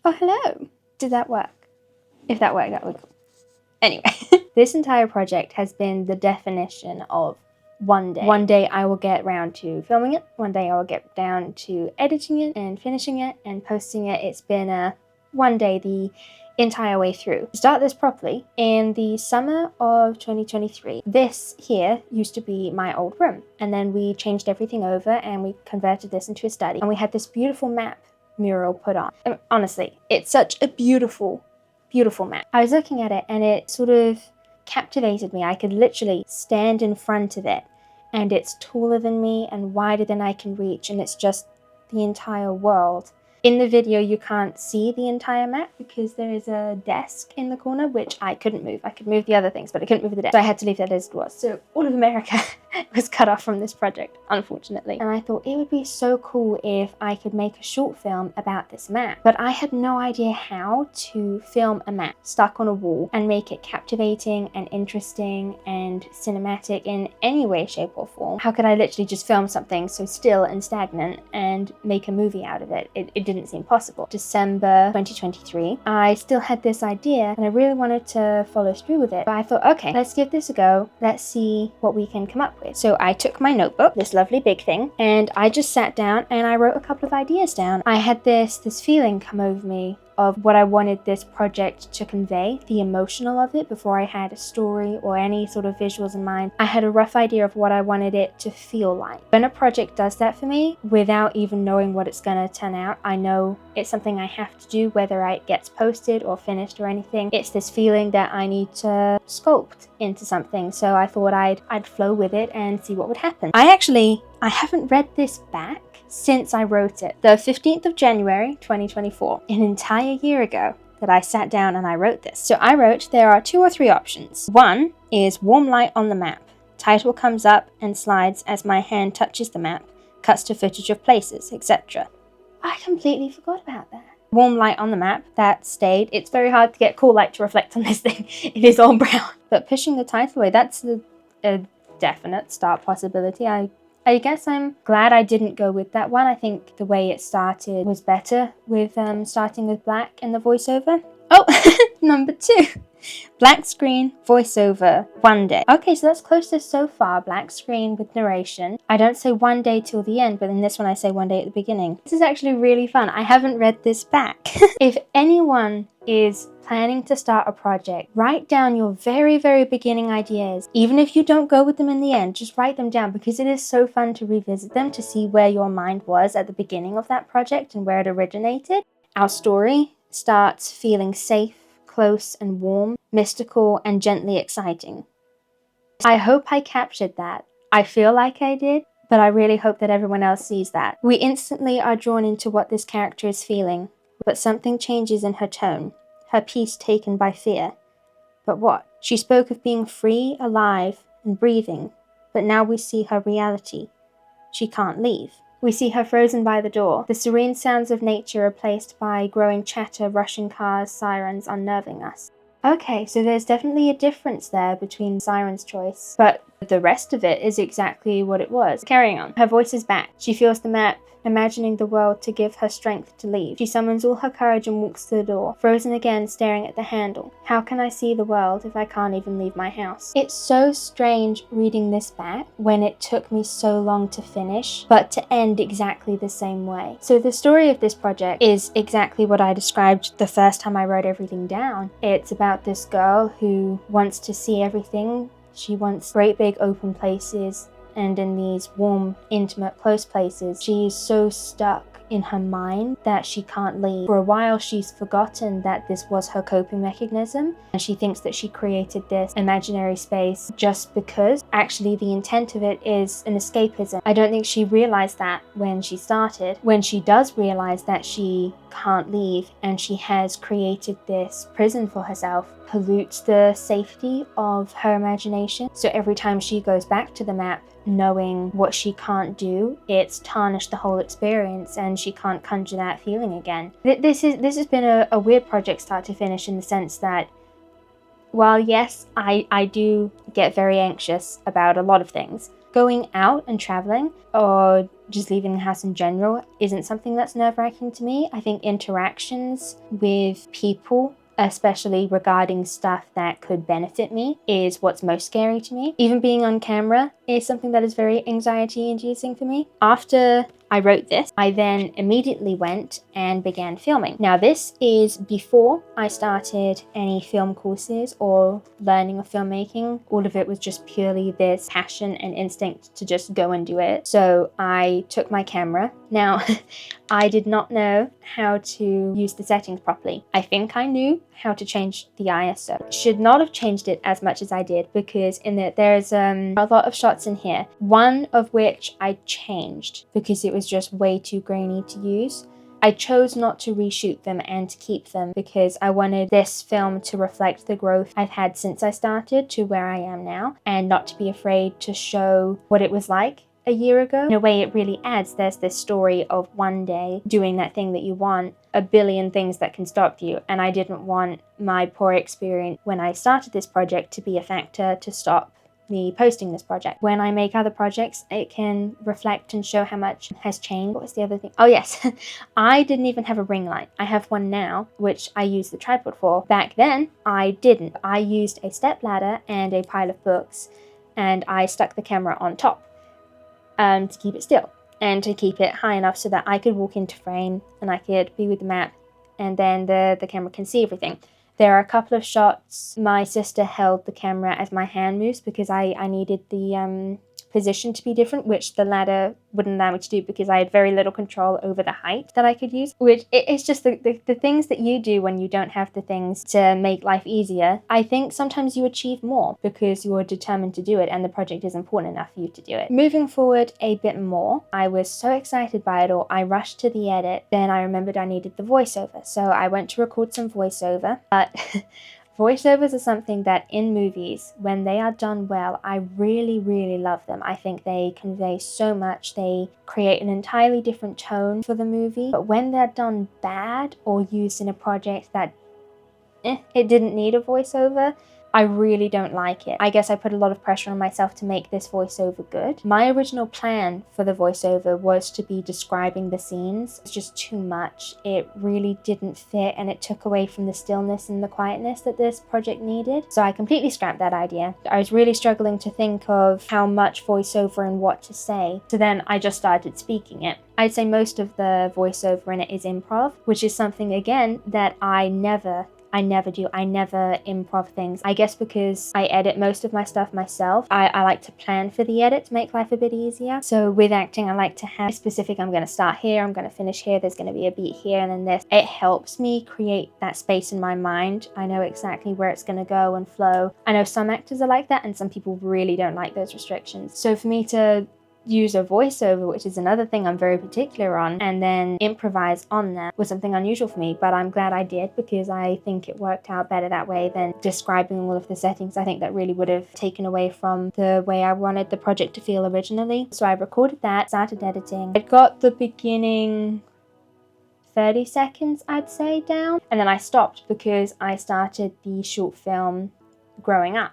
Oh, hello. Did that work? If that worked, that would be cool. Anyway, this entire project has been the definition of one day. One day I will get around to filming it. One day I will get down to editing it and finishing it and posting it. It's been a one day the entire way through. To start this properly, in the summer of 2023, this here used to be my old room. And then we changed everything over and we converted this into a study. And we had this beautiful map mural put on. And honestly, it's such a beautiful map. I was looking at it and it sort of captivated me. I could literally stand in front of it and it's taller than me and wider than I can reach, and it's just the entire world. In the video, you can't see the entire map because there is a desk in the corner, which I couldn't move. I could move the other things, but I couldn't move the desk. So I had to leave that as it was. So all of America was cut off from this project, unfortunately. And I thought it would be so cool if I could make a short film about this map. But I had no idea how to film a map stuck on a wall and make it captivating and interesting and cinematic in any way, shape, or form. How could I literally just film something so still and stagnant and make a movie out of it? It didn't seem possible. December 2023, I still had this idea and I really wanted to follow through with it. But I thought, okay, let's give this a go. Let's see what we can come up with. So I took my notebook, this lovely big thing, and I just sat down and I wrote a couple of ideas down. I had this feeling come over me of what I wanted this project to convey, the emotional of it, before I had a story or any sort of visuals in mind. I had a rough idea of what I wanted it to feel like. When a project does that for me, without even knowing what it's gonna turn out, I know it's something I have to do, whether it gets posted or finished or anything. It's this feeling that I need to sculpt into something. So I thought I'd flow with it and see what would happen. I haven't read this back since I wrote it. The 15th of January 2024, an entire year ago that I sat down and I wrote this. So I wrote, there are 2 or 3 options. One is warm light on the map. Title comes up and slides as my hand touches the map, cuts to footage of places, etc. I completely forgot about that. Warm light on the map, that stayed. It's very hard to get cool light to reflect on this thing. It is all brown. But pushing the title away, that's a definite start possibility. I guess I'm glad I didn't go with that one. I think the way it started was better with starting with black in the voiceover. Oh, number 2. Black screen, voiceover, one day. Okay, so that's closest so far. Black screen with narration. I don't say one day till the end, but in this one I say one day at the beginning. This is actually really fun. I haven't read this back. If anyone is planning to start a project, write down your very, very beginning ideas. Even if you don't go with them in the end, just write them down because it is so fun to revisit them, to see where your mind was at the beginning of that project and where it originated. Our story starts feeling safe, close and warm, mystical and gently exciting. I hope I captured that. I feel like I did, but I really hope that everyone else sees that. We instantly are drawn into what this character is feeling, but something changes in her tone, her peace taken by fear. But what? She spoke of being free, alive, and breathing, but now we see her reality. She can't leave. We see her frozen by the door, the serene sounds of nature replaced by growing chatter, rushing cars, sirens unnerving us. Okay, so there's definitely a difference there between Siren's choice, but the rest of it is exactly what it was. Carrying on. Her voice is back. She feels the map, imagining the world to give her strength to leave. She summons all her courage and walks to the door, frozen again, staring at the handle. How can I see the world if I can't even leave my house? It's so strange reading this back when it took me so long to finish, but to end exactly the same way. So the story of this project is exactly what I described the first time I wrote everything down. It's about this girl who wants to see everything. She wants great big open places, and in these warm, intimate, close places, she is so stuck in her mind that she can't leave. For a while, she's forgotten that this was her coping mechanism, and she thinks that she created this imaginary space just because actually the intent of it is an escapism. I don't think she realized that when she started. When she does realize that she can't leave and she has created this prison for herself, pollutes the safety of her imagination. So every time she goes back to the map, knowing what she can't do, it's tarnished the whole experience and she can't conjure that feeling again. This has been a weird project start to finish, in the sense that while yes, I do get very anxious about a lot of things, Going out and traveling or just leaving the house in general isn't something that's nerve-wracking to me. I think interactions with people, especially regarding stuff that could benefit me, is what's most scary to me. Even being on camera is something that is very anxiety-inducing for me. After I wrote this, I then immediately went and began filming. Now, this is before I started any film courses or learning of filmmaking. All of it was just purely this passion and instinct to just go and do it. So I took my camera. Now, I did not know how to use the settings properly. I think I knew how to change the ISO. Should not have changed it as much as I did, because there's a lot of shots in here, one of which I changed because it was just way too grainy to use. I chose not to reshoot them and to keep them because I wanted this film to reflect the growth I've had since I started to where I am now, and not to be afraid to show what it was like a year ago. In a way, it really adds. There's this story of one day doing that thing that you want, a billion things that can stop you, and I didn't want my poor experience when I started this project to be a factor to stop me posting this project. When I make other projects, it can reflect and show how much has changed. What was the other thing? Oh yes, I didn't even have a ring light. I have one now, which I use the tripod for. Back then, I didn't. I used a step ladder and a pile of books, and I stuck the camera on top to keep it still and to keep it high enough so that I could walk into frame and I could be with the map, and then the camera can see everything. There are a couple of shots my sister held the camera as my hand moves because I needed the position to be different, which the ladder wouldn't allow me to do because I had very little control over the height that I could use, which it's just the things that you do when you don't have the things to make life easier. I think sometimes you achieve more because you're determined to do it and the project is important enough for you to do it. Moving forward a bit more, I was so excited by it all, I rushed to the edit. Then I remembered I needed the voiceover, so I went to record some voiceover, but voiceovers are something that in movies, when they are done well, I really, really love them. I think they convey so much. They create an entirely different tone for the movie. But when they're done bad or used in a project that it didn't need a voiceover, I really don't like it. I guess I put a lot of pressure on myself to make this voiceover good. My original plan for the voiceover was to be describing the scenes. It's just too much. It really didn't fit and it took away from the stillness and the quietness that this project needed. So I completely scrapped that idea. I was really struggling to think of how much voiceover and what to say. So then I just started speaking it. I'd say most of the voiceover in it is improv, which is something, again, that I never do. I never improv things. I guess because I edit most of my stuff myself, I like to plan for the edit to make life a bit easier. So with acting, I like to have specific, I'm going to start here, I'm going to finish here, there's going to be a beat here and then this. It helps me create that space in my mind. I know exactly where it's going to go and flow. I know some actors are like that and some people really don't like those restrictions. So for me to use a voiceover, which is another thing I'm very particular on, and then improvise on that was something unusual for me, but I'm glad I did because I think it worked out better that way than describing all of the settings. I think that really would have taken away from the way I wanted the project to feel originally. So I recorded that, started editing. I got the beginning 30 seconds, I'd say, down, and then I stopped because I started the short film Growing Up.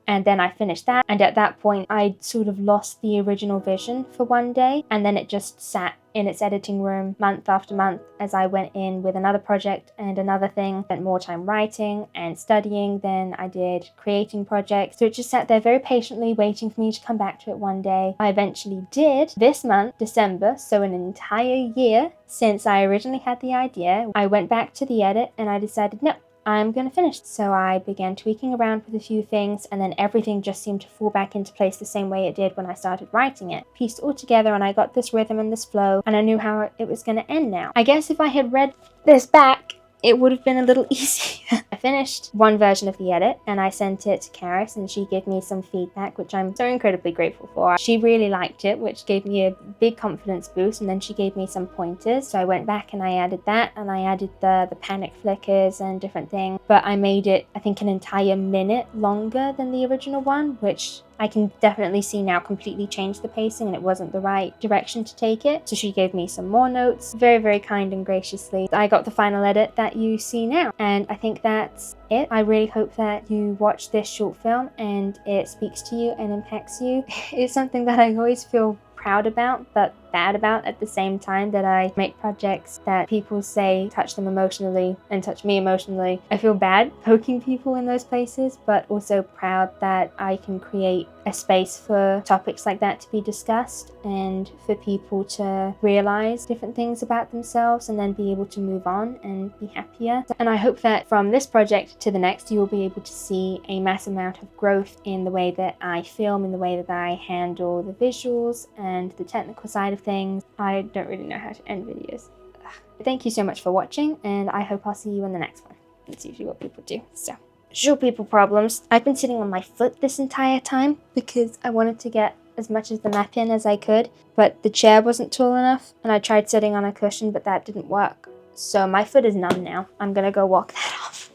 And then I finished that, and at that point I'd sort of lost the original vision for one day, and then it just sat in its editing room month after month as I went in with another project and another thing. Spent more time writing and studying than I did creating projects, so it just sat there very patiently waiting for me to come back to it one day. I eventually did. This month, December, so an entire year since I originally had the idea, I went back to the edit and I decided, no, I'm going to finish. So I began tweaking around with a few things, and then everything just seemed to fall back into place the same way it did when I started writing it. Pieced all together, and I got this rhythm and this flow, and I knew how it was going to end now. I guess if I had read this back, it would have been a little easier. I finished one version of the edit and I sent it to Karis, and she gave me some feedback, which I'm so incredibly grateful for. She really liked it, which gave me a big confidence boost, and then she gave me some pointers. So I went back and I added that, and I added the panic flickers and different things. But I made it, I think, an entire minute longer than the original one, which I can definitely see now completely changed the pacing and it wasn't the right direction to take it. So she gave me some more notes, very, very kind and graciously. I got the final edit that you see now, and I think that's it. I really hope that you watch this short film and it speaks to you and impacts you. It's something that I always feel proud about but bad about at the same time, that I make projects that people say touch them emotionally and touch me emotionally. I feel bad poking people in those places, but also proud that I can create a space for topics like that to be discussed and for people to realize different things about themselves and then be able to move on and be happier. And I hope that from this project to the next, you will be able to see a mass amount of growth in the way that I film, in the way that I handle the visuals and the technical side of things. I don't really know how to end videos. Thank you so much for watching, and I hope I'll see you in the next one. That's usually what people do. So, short people problems. I've been sitting on my foot this entire time because I wanted to get as much of the map in as I could, but the chair wasn't tall enough, and I tried sitting on a cushion, but that didn't work. So my foot is numb now. I'm gonna go walk that off.